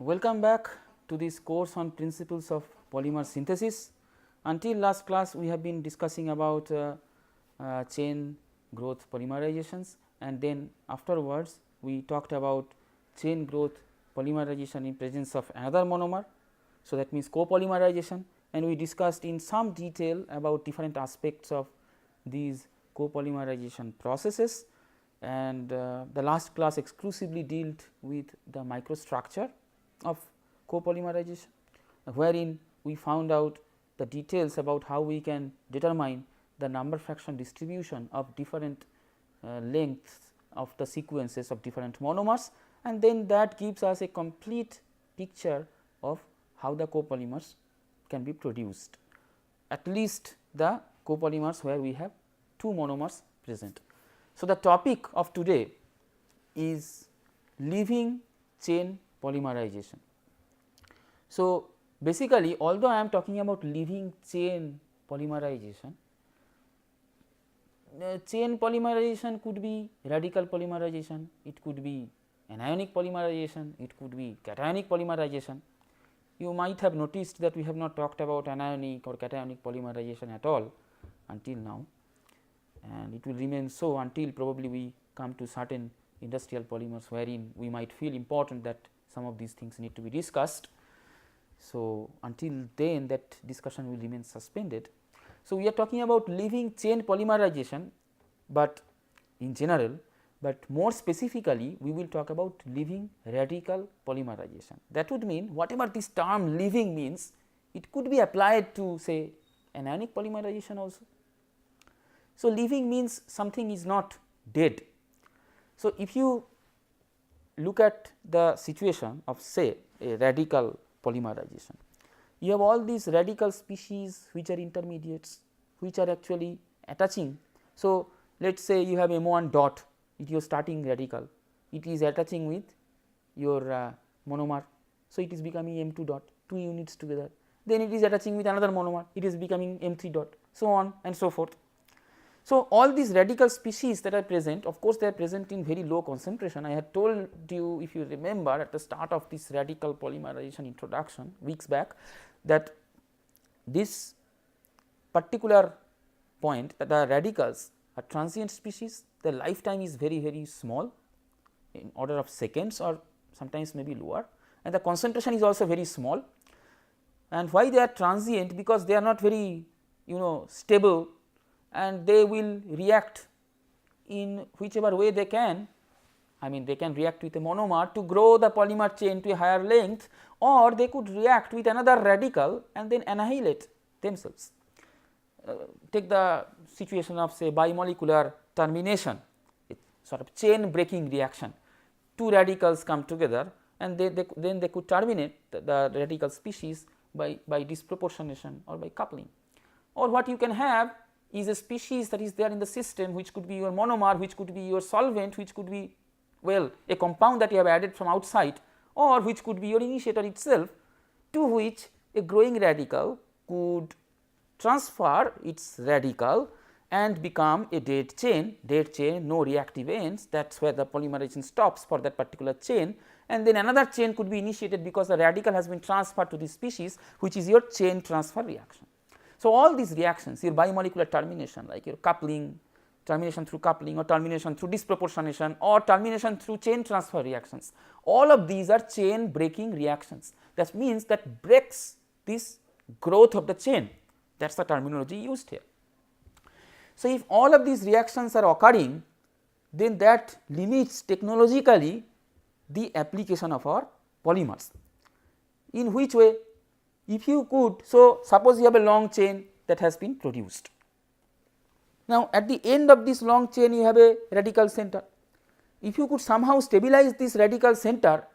Welcome back to this course on principles of polymer synthesis. Until last class we have been discussing about chain growth polymerizations, and then afterwards we talked about chain growth polymerization in presence of another monomer. So, that means copolymerization, and we discussed in some detail about different aspects of these copolymerization processes, and the last class exclusively dealt with the microstructure of copolymerization, wherein we found out the details about how we can determine the number fraction distribution of different lengths of the sequences of different monomers, and then that gives us a complete picture of how the copolymers can be produced, at least the copolymers where we have two monomers present. So, the topic of today is leaving chain polymerization. So, basically although I am talking about leaving chain polymerization, chain polymerization could be radical polymerization, it could be anionic polymerization, it could be cationic polymerization. You might have noticed that we have not talked about anionic or cationic polymerization at all until now, and it will remain so until probably we come to certain industrial polymers wherein we might feel important that some of these things need to be discussed. So, until then that discussion will remain suspended. So, we are talking about leaving chain polymerization, but in general, but more specifically we will talk about leaving radical polymerization. That would mean whatever this term leaving means, it could be applied to say anionic polymerization also. So, leaving means something is not dead. So, if you look at the situation of say a radical polymerization, you have all these radical species which are intermediates, which are actually attaching. So, let us say you have M1 dot, it is your starting radical, it is attaching with your monomer. So, it is becoming M2 dot, 2 units together, then it is attaching with another monomer, it is becoming M3 dot, so on and so forth. So, all these radical species that are present, of course, they are present in very low concentration. I had told you, if you remember at the start of this radical polymerization introduction weeks back, that this particular point, that the radicals are transient species, the lifetime is very small, in order of seconds or sometimes maybe lower, and the concentration is also very small. And why they are transient? Because they are not very stable, and they will react in whichever way they can. I mean, they can react with a monomer to grow the polymer chain to a higher length, or they could react with another radical and then annihilate themselves. Take the situation of say bimolecular termination, sort of chain breaking reaction. Two radicals come together and then they could terminate the radical species by disproportionation or by coupling. Or what you can have is a species that is there in the system, which could be your monomer, which could be your solvent, which could be a compound that you have added from outside, or which could be your initiator itself, to which a growing radical could transfer its radical and become a dead chain, no reactive ends. That is where the polymerization stops for that particular chain, and then another chain could be initiated because the radical has been transferred to this species, which is your chain transfer reaction. So, all these reactions, your bimolecular termination, like your coupling, termination through coupling, or termination through disproportionation, or termination through chain transfer reactions, all of these are chain breaking reactions. That means that breaks this growth of the chain, that is the terminology used here. So, if all of these reactions are occurring, then that limits technologically the application of our polymers. In which way? If you could, so suppose you have a long chain that has been produced. Now, at the end of this long chain you have a radical center. If you could somehow stabilize this radical center,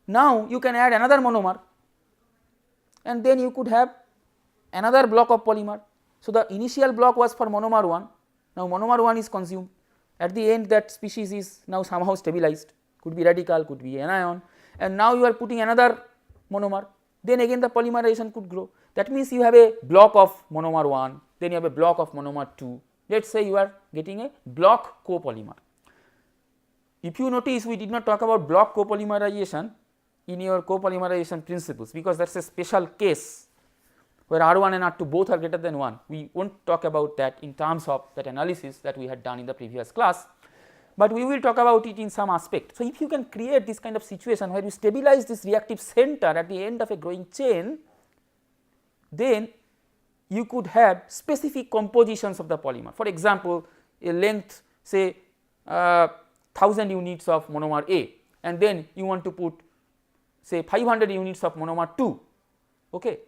now you can add another monomer and then you could have another block of polymer. So, the initial block was for monomer 1, now monomer 1 is consumed, at the end that species is now somehow stabilized, could be radical, could be anion, and now you are putting another monomer, then again the polymerization could grow. That means you have a block of monomer 1, then you have a block of monomer 2, let us say you are getting a block copolymer. If you notice, we did not talk about block copolymerization in your copolymerization principles, because that is a special case where R1 and R2 both are greater than 1. We will not talk about that in terms of that analysis that we had done in the previous class, but we will talk about it in some aspect. So, if you can create this kind of situation where you stabilize this reactive center at the end of a growing chain, then you could have specific compositions of the polymer. For example, a length say 1000 units of monomer A, and then you want to put say 500 units of monomer 2. Okay.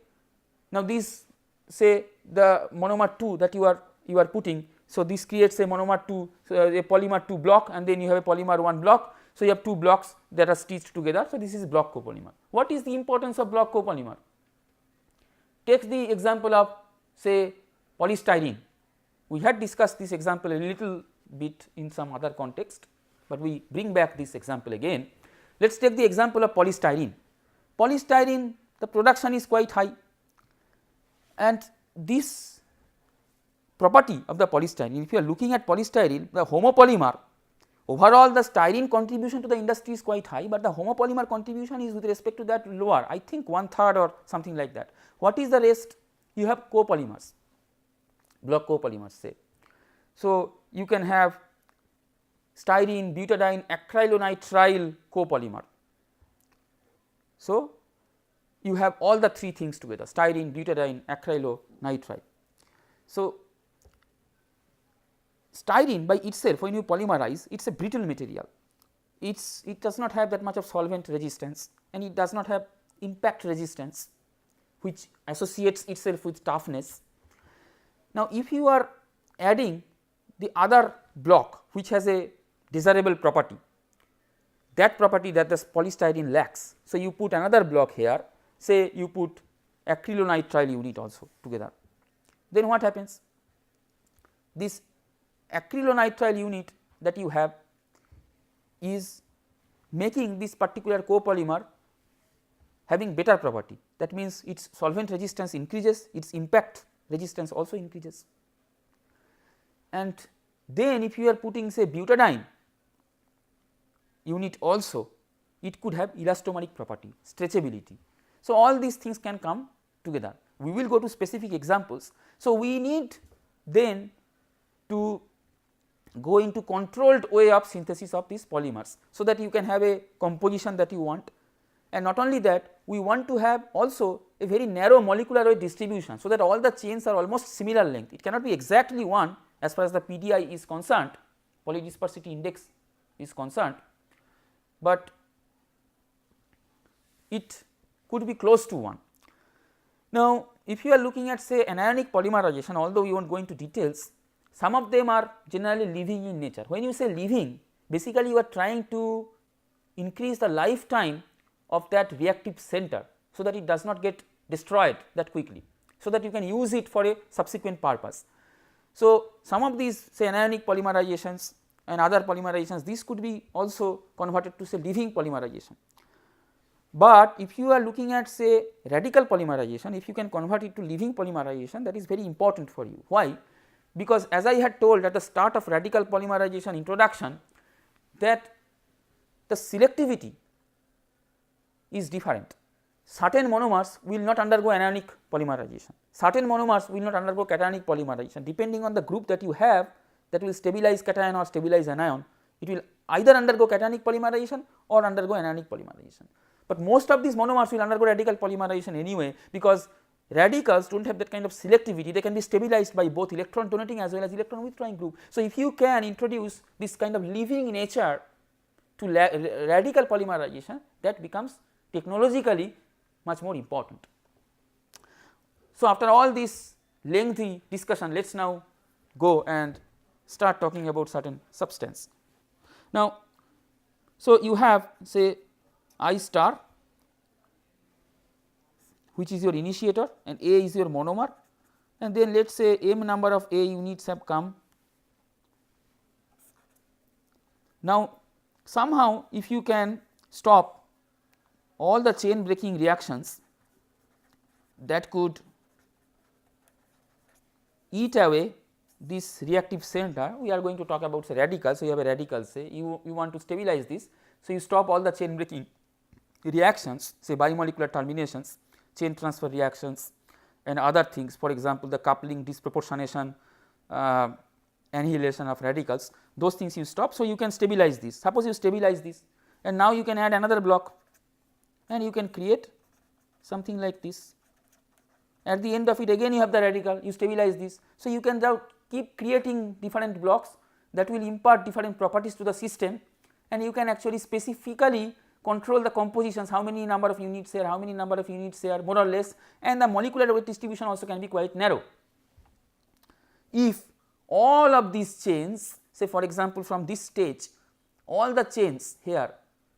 Now, this say the monomer 2 that you are putting. So, this creates a monomer 2, a polymer 2 block, and then you have a polymer 1 block. So, you have 2 blocks that are stitched together. So, this is block copolymer. What is the importance of block copolymer? Take the example of say polystyrene. We had discussed this example a little bit in some other context, but we bring back this example again. Let us take the example of polystyrene. Polystyrene, the production is quite high, and this property of the polystyrene, if you are looking at polystyrene, the homopolymer, overall the styrene contribution to the industry is quite high, but the homopolymer contribution is with respect to that lower, I think 1/3 or something like that. What is the rest? You have copolymers, block copolymers say. So, you can have styrene, butadiene, acrylonitrile copolymer. So, you have all the 3 things together, styrene, butadiene, acrylonitrile. So, styrene by itself, when you polymerize, it is a brittle material, it does not have that much of solvent resistance, and it does not have impact resistance, which associates itself with toughness. Now, if you are adding the other block which has a desirable property, that property that the polystyrene lacks. So, you put another block here, say you put acrylonitrile unit also together, then what happens? This acrylonitrile unit that you have is making this particular copolymer having better property. That means, its solvent resistance increases, its impact resistance also increases. And then if you are putting say butadiene unit also, it could have elastomeric property, stretchability. So, all these things can come together. We will go to specific examples. So, we need then to go into controlled way of synthesis of these polymers, so that you can have a composition that you want, and not only that, we want to have also a very narrow molecular weight distribution, so that all the chains are almost similar length. It cannot be exactly 1 as far as the PDI is concerned, polydispersity index is concerned, but it could be close to 1. Now, if you are looking at say anionic polymerization, although we will not go into details, some of them are generally living in nature. When you say living, basically you are trying to increase the lifetime of that reactive center, so that it does not get destroyed that quickly, so that you can use it for a subsequent purpose. So, some of these say anionic polymerizations and other polymerizations, these could be also converted to say living polymerization. But if you are looking at say radical polymerization, if you can convert it to living polymerization, that is very important for you. Why? Because as I had told at the start of radical polymerization introduction, that the selectivity is different. Certain monomers will not undergo anionic polymerization, certain monomers will not undergo cationic polymerization. Depending on the group that you have that will stabilize cation or stabilize anion, it will either undergo cationic polymerization or undergo anionic polymerization. But most of these monomers will undergo radical polymerization anyway, because radicals do not have that kind of selectivity, they can be stabilized by both electron donating as well as electron withdrawing group. So, if you can introduce this kind of living nature to radical polymerization, that becomes technologically much more important. So, after all this lengthy discussion, let us now go and start talking about certain substance. Now, so you have say I star, which is your initiator, and A is your monomer, and then let us say m number of A units have come. Now, somehow if you can stop all the chain breaking reactions that could eat away this reactive center, we are going to talk about say radical. So, you have a radical, say you want to stabilize this. So, you stop all the chain breaking reactions, say bimolecular terminations, chain transfer reactions and other things, for example, the coupling, disproportionation, annihilation of radicals, those things you stop. So, you can stabilize this. Suppose you stabilize this and now you can add another block and you can create something like this. At the end of it again you have the radical, you stabilize this. So, you can now keep creating different blocks that will impart different properties to the system, and you can actually specifically control the compositions, how many number of units here, how many number of units here, more or less, and the molecular weight distribution also can be quite narrow. If all of these chains, say for example from this stage, all the chains here,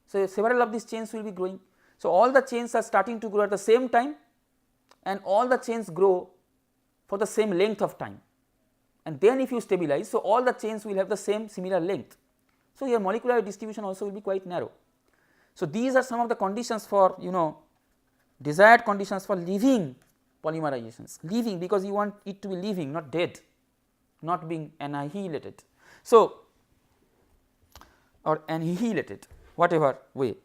so several of these chains will be growing. So, all the chains are starting to grow at the same time and all the chains grow for the same length of time, and then if you stabilize, so all the chains will have the same similar length. So, your molecular distribution also will be quite narrow. So, these are some of the conditions for desired conditions for living polymerizations, living because you want it to be living, not dead, not being annihilated. So, or annihilated, whatever way,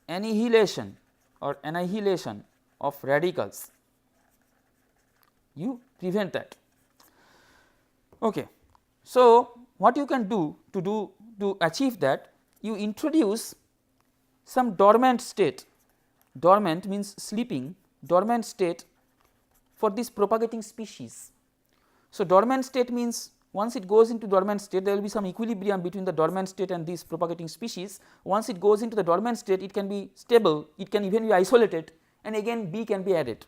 annihilation or annihilation of radicals, you prevent that. Okay. So, what you can do to achieve that, you introduce some dormant state, dormant means sleeping, dormant state for this propagating species. So, dormant state means once it goes into dormant state, there will be some equilibrium between the dormant state and this propagating species. Once it goes into the dormant state, it can be stable, it can even be isolated, and again B can be added,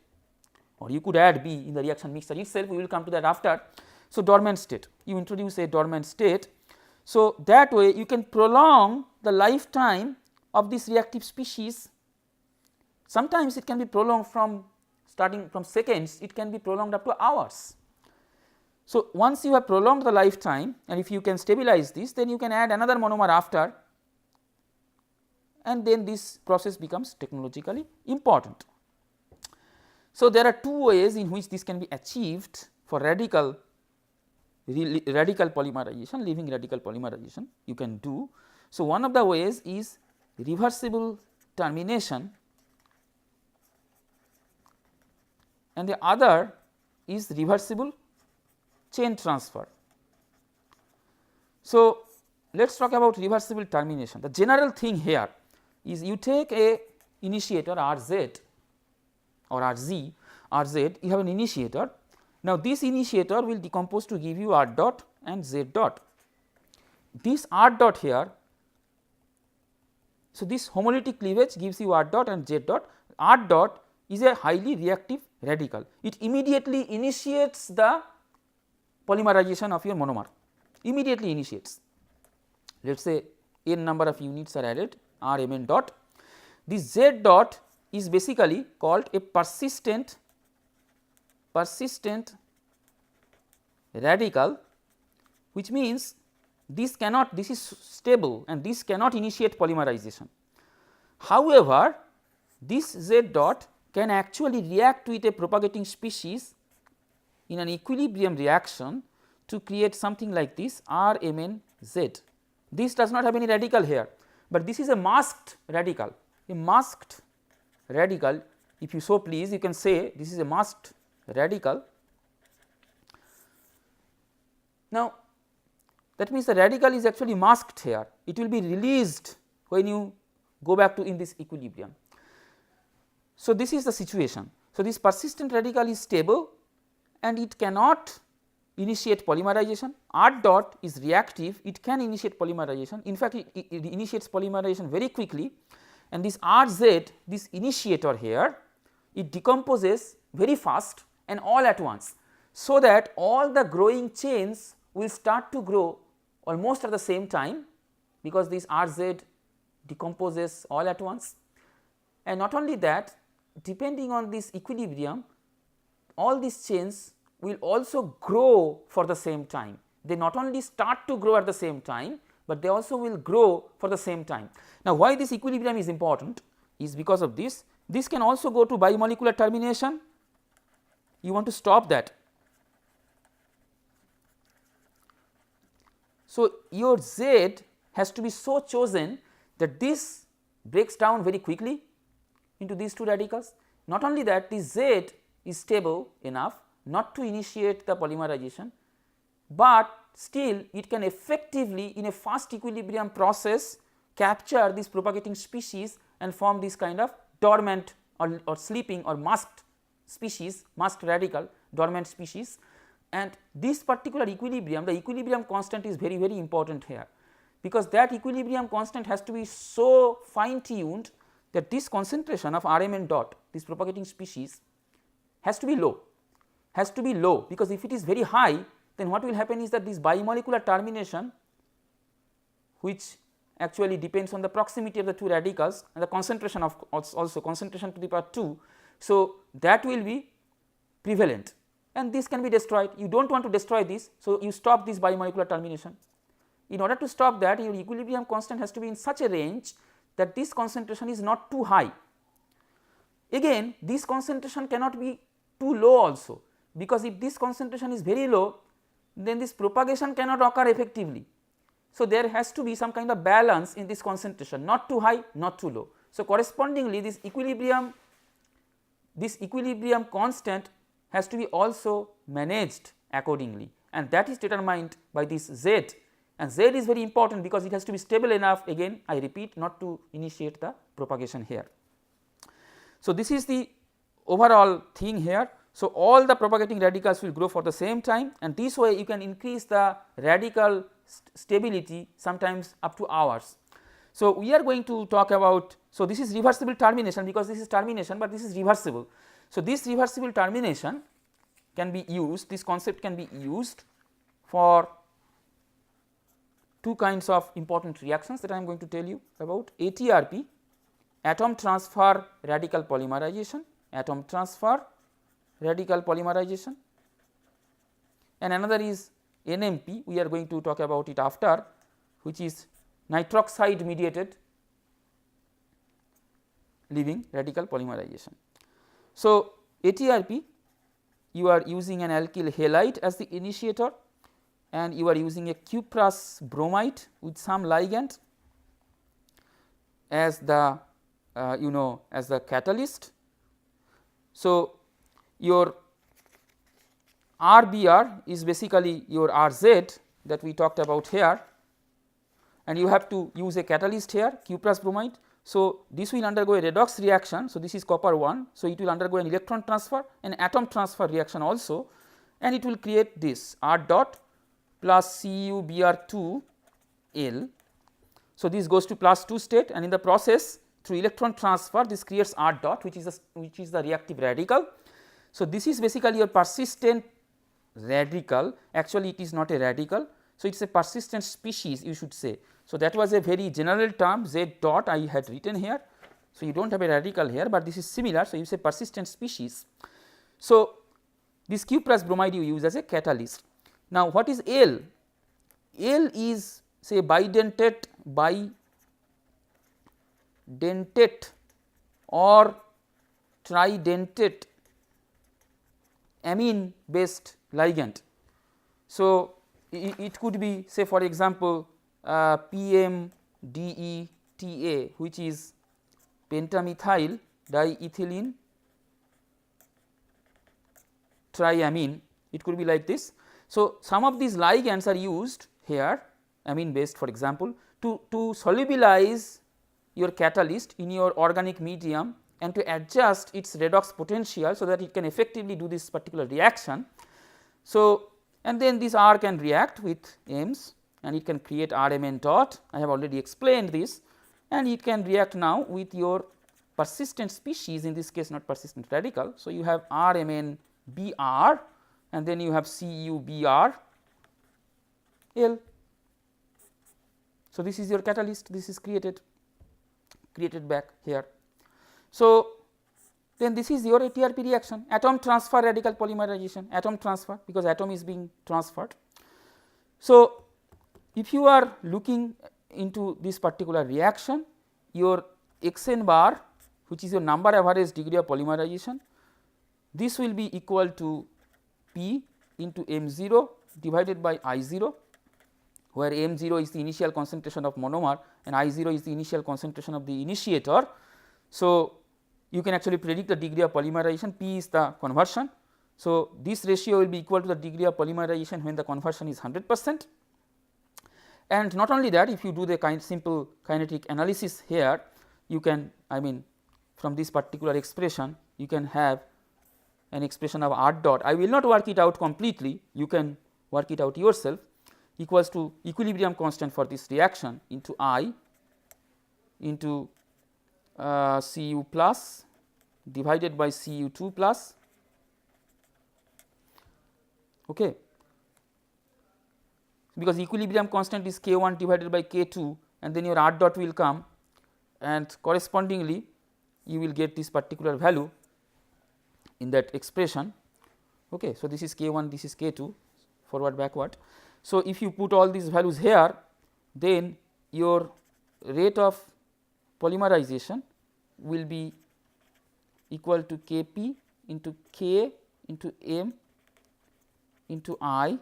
or you could add B in the reaction mixture itself, we will come to that after. So, dormant state, you introduce a dormant state. So, that way you can prolong the lifetime of this reactive species. Sometimes it can be prolonged from starting from seconds, it can be prolonged up to hours. So, once you have prolonged the lifetime and if you can stabilize this, then you can add another monomer after, and then this process becomes technologically important. So, there are two ways in which this can be achieved for radical polymerization, living radical polymerization you can do. So, one of the ways is reversible termination and the other is reversible chain transfer. So, let us talk about reversible termination. The general thing here is you take a initiator RZ or RZ, you have an initiator. Now, this initiator will decompose to give you R dot and Z dot. This R dot here, so this homolytic cleavage gives you R dot and Z dot. R dot is a highly reactive radical, it immediately initiates the polymerization of your monomer, immediately initiates. Let us say n number of units are added, R m n dot. This Z dot is basically called a persistent radical, which means this is stable and this cannot initiate polymerization. However, this Z dot can actually react with a propagating species in an equilibrium reaction to create something like this R m n Z. This does not have any radical here, but this is a masked radical, if you so please you can say this is a masked radical. Now, that means the radical is actually masked here, it will be released when you go back to in this equilibrium. So, this is the situation. So, this persistent radical is stable and it cannot initiate polymerization. R dot is reactive, it can initiate polymerization, in fact it initiates polymerization very quickly, and this RZ, this initiator here, it decomposes very fast and all at once. So, that all the growing chains will start to grow almost at the same time, because this RZ decomposes all at once. And not only that, depending on this equilibrium, all these chains will also grow for the same time. They not only start to grow at the same time, but they also will grow for the same time. Now, why this equilibrium is important is because of this. This can also go to bimolecular termination, you want to stop that. So, your Z has to be so chosen that this breaks down very quickly into these two radicals. Not only that, this Z is stable enough not to initiate the polymerization, but still it can effectively in a fast equilibrium process capture this propagating species and form this kind of dormant or sleeping or masked species, masked radical dormant species. And this particular equilibrium, the equilibrium constant is very important here, because that equilibrium constant has to be so fine tuned that this concentration of Rmn dot, this propagating species, has to be low, because if it is very high, then what will happen is that this bimolecular termination, which actually depends on the proximity of the two radicals and the concentration of also concentration to the power 2. So, that will be prevalent and this can be destroyed. You do not want to destroy this. So, you stop this bimolecular termination. In order to stop that, your equilibrium constant has to be in such a range that this concentration is not too high. Again, this concentration cannot be too low also, because if this concentration is very low, then this propagation cannot occur effectively. So, there has to be some kind of balance in this concentration, not too high, not too low. So, correspondingly this equilibrium constant has to be also managed accordingly, and that is determined by this Z, and Z is very important because it has to be stable enough, again I repeat, not to initiate the propagation here. So, this is the overall thing here. So, all the propagating radicals will grow for the same time, and this way you can increase the radical stability sometimes up to hours. So, we are going to talk about, so this is reversible termination, because this is termination, but this is reversible. So, this reversible termination can be used, this concept can be used for two kinds of important reactions that I am going to tell you about: ATRP, atom transfer radical polymerization, atom transfer radical polymerization, and another is NMP, we are going to talk about it after, which is nitroxide mediated leaving radical polymerization. So, ATRP, you are using an alkyl halide as the initiator and you are using a cuprous bromide with some ligand as the as the catalyst. So, your RBr is basically your RZ that we talked about here, and you have to use a catalyst here, cuprous bromide. So, this will undergo a redox reaction. So, this is copper 1. So, it will undergo an electron transfer and atom transfer reaction also, and it will create this R dot plus CuBr2 L. So, this goes to plus 2 state, and in the process through electron transfer this creates R dot, which is the reactive radical. So, this is basically your persistent radical, actually it is not a radical. So, it is a persistent species, you should say. So, that was a very general term Z dot I had written here. So, you do not have a radical here, but this is similar. So, you say persistent species. So, this cuprous bromide you use as a catalyst. Now, what is L? L is say bidentate or tridentate amine based ligand. So, it could be say for example, PMDETA, which is pentamethyl diethylene triamine, it could be like this. So, some of these ligands are used here, amine based for example, to solubilize your catalyst in your organic medium and to adjust its redox potential, so that it can effectively do this particular reaction. So, and then this R can react with M's and it can create Rmn dot, I have already explained this, and it can react now with your persistent species, in this case not persistent radical. So, you have Rmn Br and then you have CuBr L. So, this is your catalyst, this is created back here. So, then this is your ATRP reaction, atom transfer radical polymerization, atom transfer, because atom is being transferred. So, if you are looking into this particular reaction, your Xn bar, which is your number average degree of polymerization, this will be equal to P into M0 divided by I0. where M0 is the initial concentration of monomer and I0 is the initial concentration of the initiator. So, you can actually predict the degree of polymerization, P is the conversion. So, this ratio will be equal to the degree of polymerization when the conversion is 100%. And not only that, if you do the simple kinetic analysis here, you can, I mean, from this particular expression you can have an expression of R dot. I will not work it out completely, you can work it out yourself, equals to equilibrium constant for this reaction into I into Cu plus divided by Cu2 plus. Okay. Because equilibrium constant is K1 divided by K2 and then your R dot will come and correspondingly you will get this particular value in that expression. Okay. So, this is K1, this is K2, forward backward. So, if you put all these values here, then your rate of polymerization will be equal to Kp into K into M into I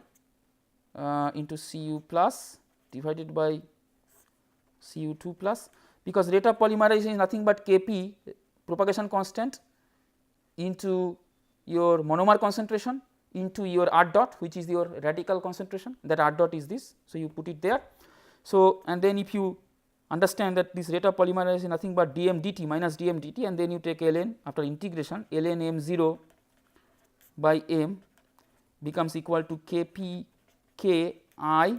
into Cu plus divided by Cu2 plus, because rate of polymerization is nothing but Kp, propagation constant, into your monomer concentration into your R dot, which is your radical concentration, that R dot is this. So, you put it there. So, and then if you understand that this rate of polymerization is nothing but dm dt minus dm dt, and then you take ln after integration, ln m0 by m becomes equal to Kp K I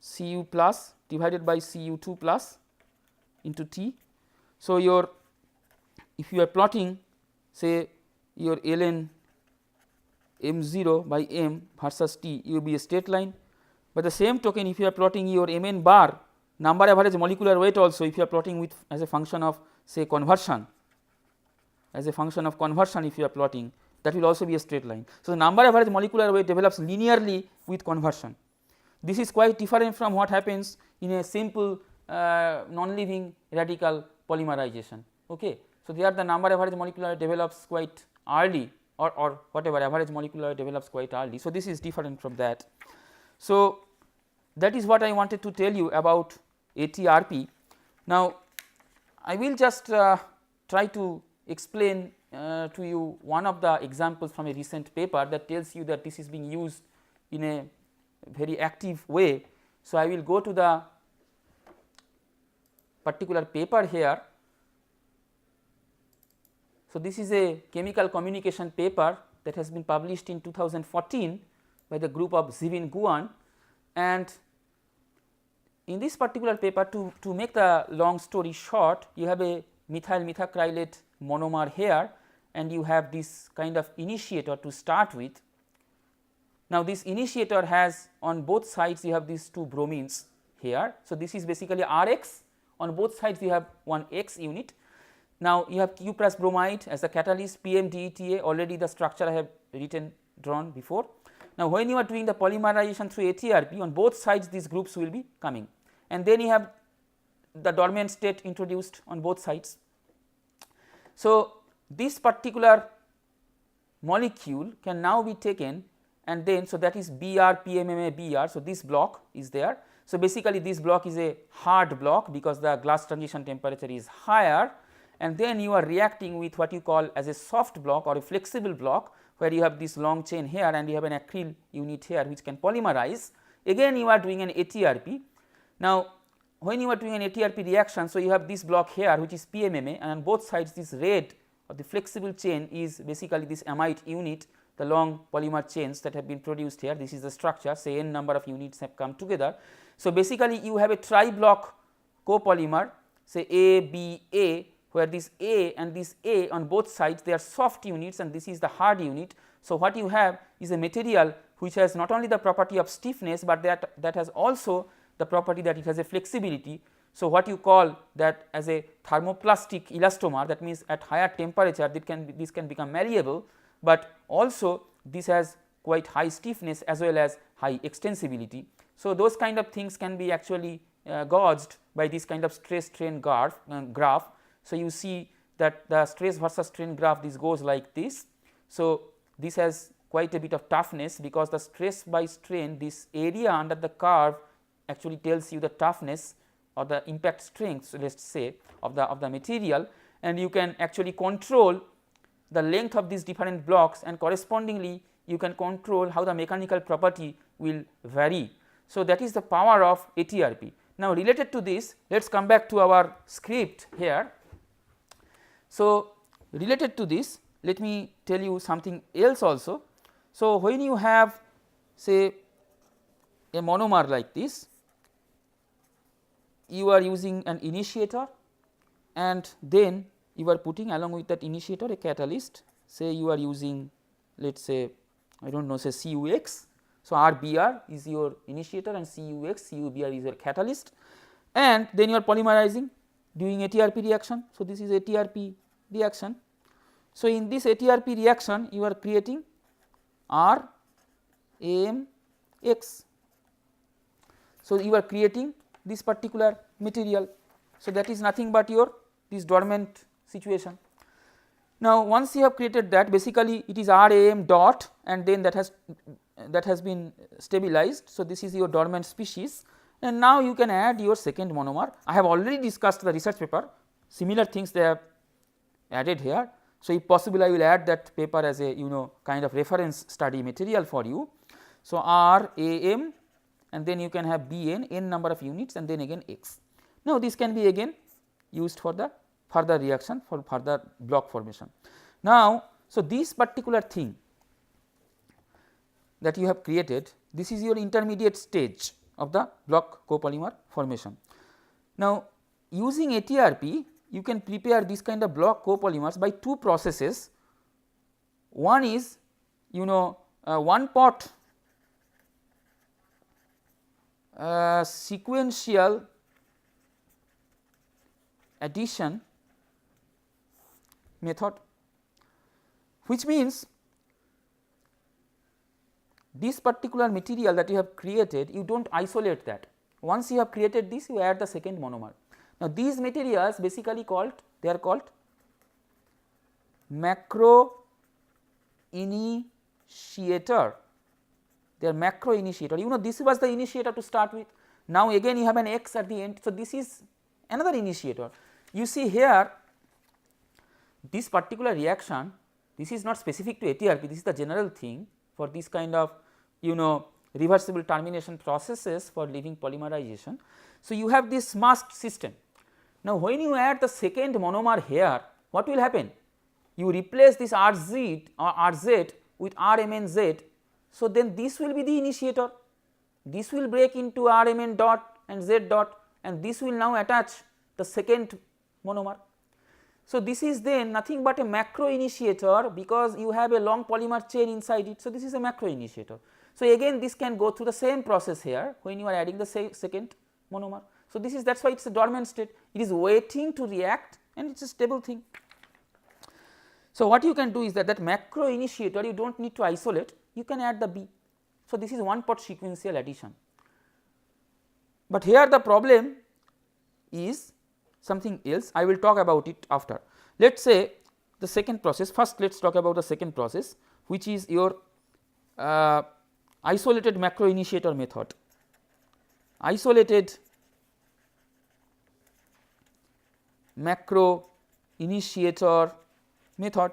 Cu plus divided by Cu2 plus into T. So, your if you are plotting say your ln m0 by m versus T, you will be a straight line. By the same token, if you are plotting your mn bar number average molecular weight also, if you are plotting with as a function of say conversion, as a function of conversion if you are plotting, that will also be a straight line. So, the number average molecular weight develops linearly with conversion. This is quite different from what happens in a simple non-living radical polymerization. Okay. So, there the number average molecular weight develops quite early, or whatever average molecular weight develops quite early. So, this is different from that. So, that is what I wanted to tell you about ATRP. Now, I will just try to explain to you one of the examples from a recent paper that tells you that this is being used in a very active way. So, I will go to the particular paper here. So, this is a chemical communication paper that has been published in 2014 by the group of Zivin Guan, and in this particular paper, to make the long story short, you have a methyl methacrylate monomer here and you have this kind of initiator to start with. Now, this initiator has on both sides you have these two bromines here. So, this is basically Rx, on both sides you have one X unit. Now, you have cuprous bromide as the catalyst, PMDETA, already the structure I have drawn before. Now, when you are doing the polymerization through ATRP, on both sides these groups will be coming, and then you have the dormant state introduced on both sides. So, this particular molecule can now be taken and then, so that is Br PMMA Br. So, this block is there. So, basically this block is a hard block because the glass transition temperature is higher, and then you are reacting with what you call as a soft block or a flexible block, where you have this long chain here and you have an acryl unit here which can polymerize. Again you are doing an ATRP. Now, when you are doing an ATRP reaction, so you have this block here which is PMMA, and on both sides this red or the flexible chain is basically this amide unit, the long polymer chains that have been produced here. This is the structure, say n number of units have come together. So, basically you have a tri-block copolymer, say A, B, A, where this A and this A on both sides they are soft units and this is the hard unit. So, what you have is a material which has not only the property of stiffness, but that has also the property that it has a flexibility. So, what you call that as a thermoplastic elastomer, that means at higher temperature this can become malleable, but also this has quite high stiffness as well as high extensibility. So, those kind of things can be actually gauged by this kind of stress strain graph. So, you see that the stress versus strain graph, this goes like this. So, this has quite a bit of toughness because the stress by strain, this area under the curve actually tells you the toughness or the impact strength, let us say, of the material, and you can actually control the length of these different blocks, and correspondingly you can control how the mechanical property will vary. So, that is the power of ATRP. Now, related to this, let us come back to our script here. So, related to this, let me tell you something else also. So, when you have say a monomer like this, you are using an initiator, and then you are putting along with that initiator a catalyst, say you are using, let us say, I do not know, say CUX. So, RBr is your initiator and CUX, CUBr is your catalyst, and then you are polymerizing doing ATRP reaction. So, this is ATRP reaction. So, in this ATRP reaction you are creating RAMX. So, you are creating this particular material. So, that is nothing but your this dormant situation. Now, once you have created that, basically it is RAM dot, and then that has been stabilized. So, this is your dormant species, and now you can add your second monomer. I have already discussed the research paper, similar things they have added here. So, if possible I will add that paper as a kind of reference study material for you. So, RAM, and then you can have Bn, n number of units, and then again X. Now, this can be again used for the further reaction, for further block formation. Now, so this particular thing that you have created, this is your intermediate stage of the block copolymer formation. Now, using ATRP you can prepare this kind of block copolymers by two processes. One is one pot sequential addition method, which means this particular material that you have created, you do not isolate that. Once you have created this, you add the second monomer. Now, these materials basically they are called macro initiator. They are macro initiator. This was the initiator to start with. Now, again you have an X at the end. So, this is another initiator. You see here, this particular reaction, this is not specific to ATRP, this is the general thing for this kind of reversible termination processes for leaving polymerization. So, you have this masked system. Now, when you add the second monomer here, what will happen? You replace this RZ or RZ with RMNZ. So, then this will be the initiator, this will break into RMN dot and Z dot, and this will now attach the second monomer. So, this is then nothing but a macro initiator, because you have a long polymer chain inside it. So, this is a macro initiator. So, again this can go through the same process here when you are adding the second monomer. So, this is, that is why it is a dormant state, it is waiting to react and it is a stable thing. So, what you can do is that macro initiator you do not need to isolate, you can add the B. So, this is one pot sequential addition, but here the problem is something else. I will talk about it after. Let us say the second process, first let us talk about the second process, which is your isolated macro initiator method. Isolated macro initiator method.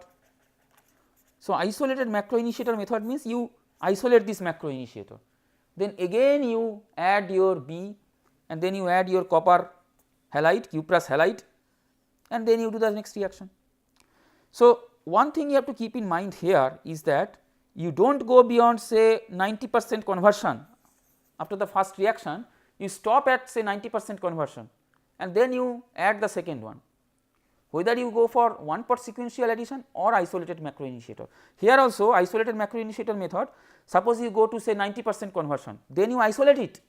So, isolated macro initiator method means you isolate this macro initiator, then again you add your B, and then you add your copper halide, cuprous halide, and then you do the next reaction. So, one thing you have to keep in mind here is that you do not go beyond say 90% conversion after the first reaction, you stop at say 90% conversion and then you add the second one, whether you go for one pot sequential addition or isolated macro initiator. Here also isolated macro initiator method, suppose you go to say 90% conversion, then you isolate it,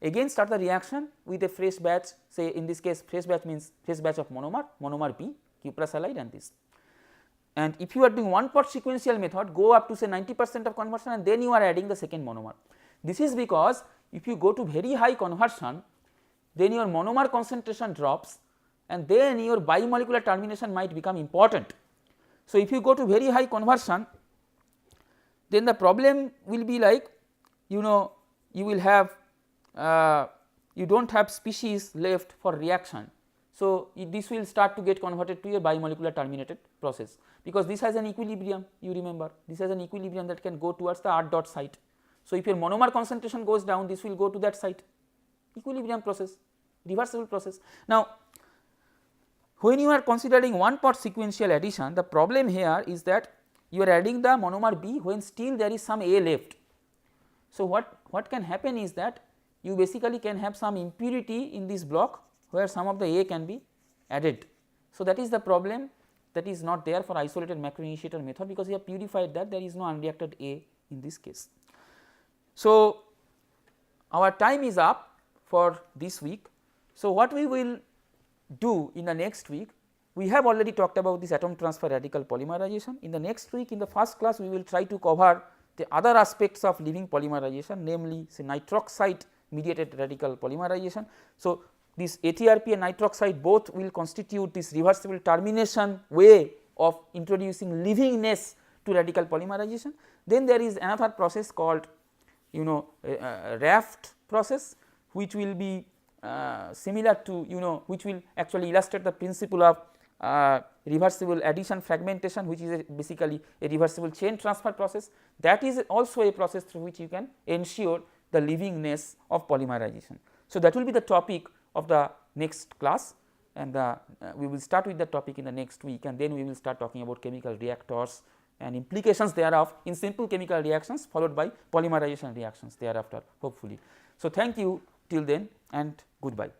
again start the reaction with a fresh batch, say in this case fresh batch means fresh batch of monomer B, cuprous halide and this. And if you are doing one pot sequential method, go up to say 90% of conversion and then you are adding the second monomer. This is because if you go to very high conversion, then your monomer concentration drops and then your bimolecular termination might become important. So, if you go to very high conversion, then the problem will be like you will have you do not have species left for reaction. So, this will start to get converted to a bimolecular terminated process, because this has an equilibrium, you remember this has an equilibrium that can go towards the R dot site. So, if your monomer concentration goes down, this will go to that site, equilibrium process, reversible process. Now, when you are considering one part sequential addition, the problem here is that you are adding the monomer B when still there is some A left. So, what can happen is that you basically can have some impurity in this block where some of the A can be added. So, that is the problem that is not there for isolated macroinitiator method, because we have purified that, there is no unreacted A in this case. So, our time is up for this week. So, what we will do in the next week, we have already talked about this atom transfer radical polymerization. In the next week, in the first class, we will try to cover the other aspects of living polymerization, namely say nitroxide mediated radical polymerization. So, this ATRP and nitroxide both will constitute this reversible termination way of introducing livingness to radical polymerization. Then there is another process called raft process, which will be similar to which will actually illustrate the principle of reversible addition fragmentation, which is basically a reversible chain transfer process. That is also a process through which you can ensure the livingness of polymerization. So, that will be the topic of the next class, and we will start with the topic in the next week, and then we will start talking about chemical reactors and implications thereof in simple chemical reactions, followed by polymerization reactions thereafter, hopefully. So, thank you till then and goodbye.